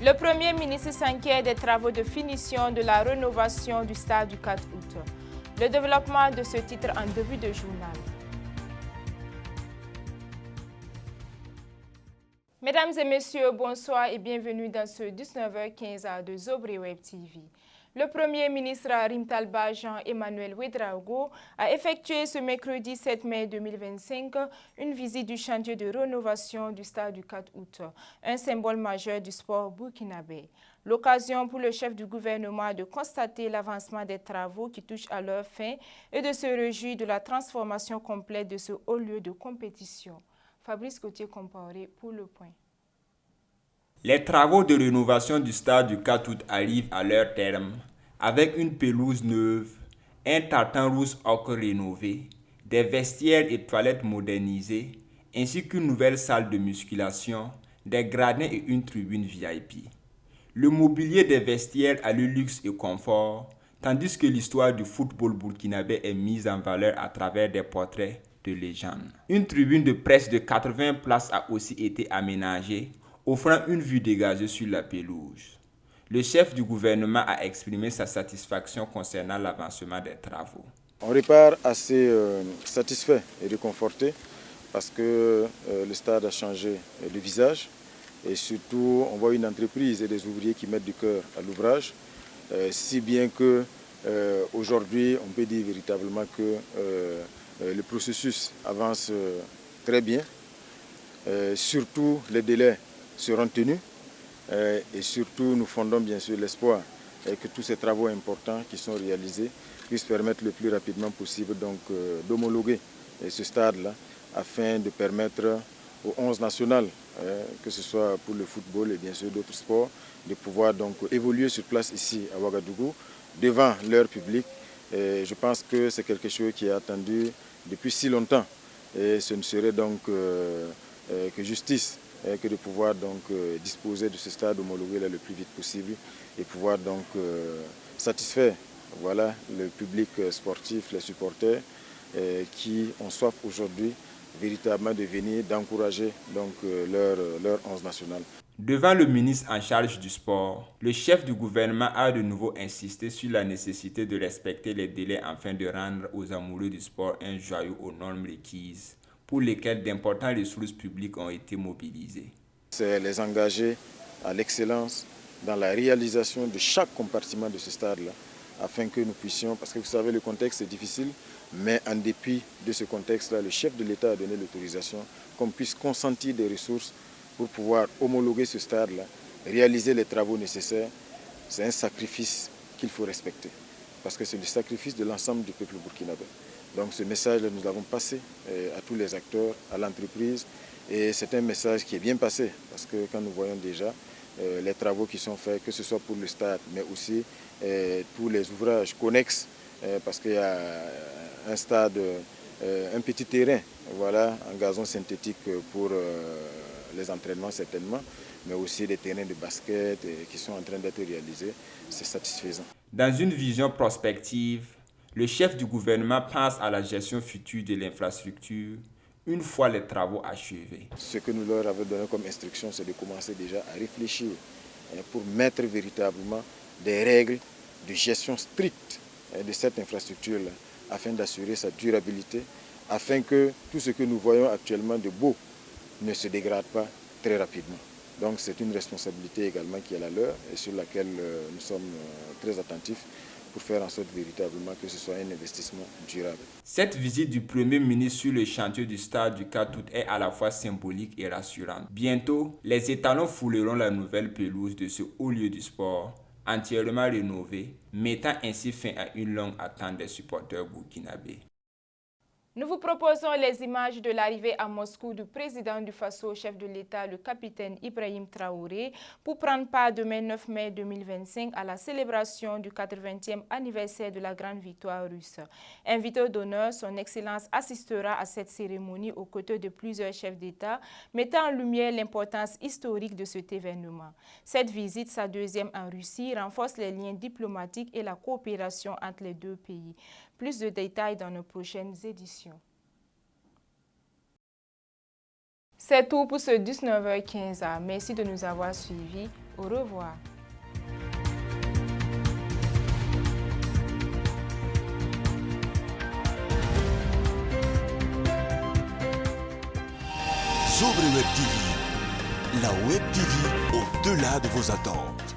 Le Premier ministre s'inquiète des travaux de finition de la rénovation du stade du 4 août. Le développement de ce titre en début de journal. Mesdames et messieurs, bonsoir et bienvenue dans ce 19h15 de Zobré Web TV. Le Premier ministre Harim Talba Jean-Emmanuel Ouédraogo a effectué ce mercredi 7 mai 2025 une visite du chantier de rénovation du stade du 4 août, un symbole majeur du sport burkinabé. L'occasion pour le chef du gouvernement de constater l'avancement des travaux qui touchent à leur fin et de se réjouir de la transformation complète de ce haut lieu de compétition. Fabrice Gauthier-Compaoré pour le point. Les travaux de rénovation du stade du 4 août arrivent à leur terme avec une pelouse neuve, un tartan rouge ocre rénové, des vestiaires et toilettes modernisées, ainsi qu'une nouvelle salle de musculation, des gradins et une tribune VIP. Le mobilier des vestiaires a le luxe et confort, tandis que l'histoire du football burkinabé est mise en valeur à travers des portraits de légendes. Une tribune de presse de 80 places a aussi été aménagée, offrant une vue dégagée sur la pelouse. Le chef du gouvernement a exprimé sa satisfaction concernant l'avancement des travaux. On repart assez satisfait et réconforté parce que le stade a changé de visage et surtout on voit une entreprise et des ouvriers qui mettent du cœur à l'ouvrage, si bien que aujourd'hui on peut dire véritablement que le processus avance très bien, surtout les délais seront tenus et surtout nous fondons bien sûr l'espoir que tous ces travaux importants qui sont réalisés puissent permettre le plus rapidement possible d'homologuer ce stade-là afin de permettre aux 11 nationales, que ce soit pour le football et bien sûr d'autres sports, de pouvoir donc évoluer sur place ici à Ouagadougou devant leur public. Et je pense que c'est quelque chose qui est attendu depuis si longtemps et ce ne serait donc que justice que de pouvoir donc disposer de ce stade homologué là le plus vite possible et pouvoir donc satisfaire voilà, le public sportif, les supporters qui ont soif aujourd'hui véritablement de venir, d'encourager donc leur 11 national. Devant le ministre en charge du sport, le chef du gouvernement a de nouveau insisté sur la nécessité de respecter les délais afin de rendre aux amoureux du sport un joyau aux normes requises, pour lesquelles d'importantes ressources publiques ont été mobilisées. C'est les engager à l'excellence dans la réalisation de chaque compartiment de ce stade-là, afin que nous puissions, parce que vous savez le contexte est difficile, mais en dépit de ce contexte-là, le chef de l'État a donné l'autorisation qu'on puisse consentir des ressources pour pouvoir homologuer ce stade-là, réaliser les travaux nécessaires. C'est un sacrifice qu'il faut respecter, parce que c'est le sacrifice de l'ensemble du peuple burkinabé. Donc ce message-là, nous l'avons passé à tous les acteurs, à l'entreprise, et c'est un message qui est bien passé, parce que quand nous voyons déjà les travaux qui sont faits, que ce soit pour le stade, mais aussi pour les ouvrages connexes, parce qu'il y a un stade, un petit terrain, voilà, en gazon synthétique pour les entraînements certainement, mais aussi des terrains de basket qui sont en train d'être réalisés, c'est satisfaisant. Dans une vision prospective, le chef du gouvernement pense à la gestion future de l'infrastructure une fois les travaux achevés. Ce que nous leur avons donné comme instruction, c'est de commencer déjà à réfléchir pour mettre véritablement des règles de gestion stricte de cette infrastructure-là, afin d'assurer sa durabilité, afin que tout ce que nous voyons actuellement de beau ne se dégrade pas très rapidement. Donc c'est une responsabilité également qui est la leur et sur laquelle nous sommes très attentifs pour faire en sorte véritablement que ce soit un investissement durable. Cette visite du Premier ministre sur le chantier du stade du 4 août est à la fois symbolique et rassurante. Bientôt, les étalons fouleront la nouvelle pelouse de ce haut lieu du sport, entièrement rénové, mettant ainsi fin à une longue attente des supporters burkinabés. Nous vous proposons les images de l'arrivée à Moscou du président du Faso, chef de l'État, le capitaine Ibrahim Traoré, pour prendre part demain 9 mai 2025 à la célébration du 80e anniversaire de la grande victoire russe. Invité d'honneur, son Excellence assistera à cette cérémonie aux côtés de plusieurs chefs d'État, mettant en lumière l'importance historique de cet événement. Cette visite, sa deuxième en Russie, renforce les liens diplomatiques et la coopération entre les deux pays. Plus de détails dans nos prochaines éditions. C'est tout pour ce 19h15. Merci de nous avoir suivis. Au revoir. Sobre Web TV, la Web TV au-delà de vos attentes.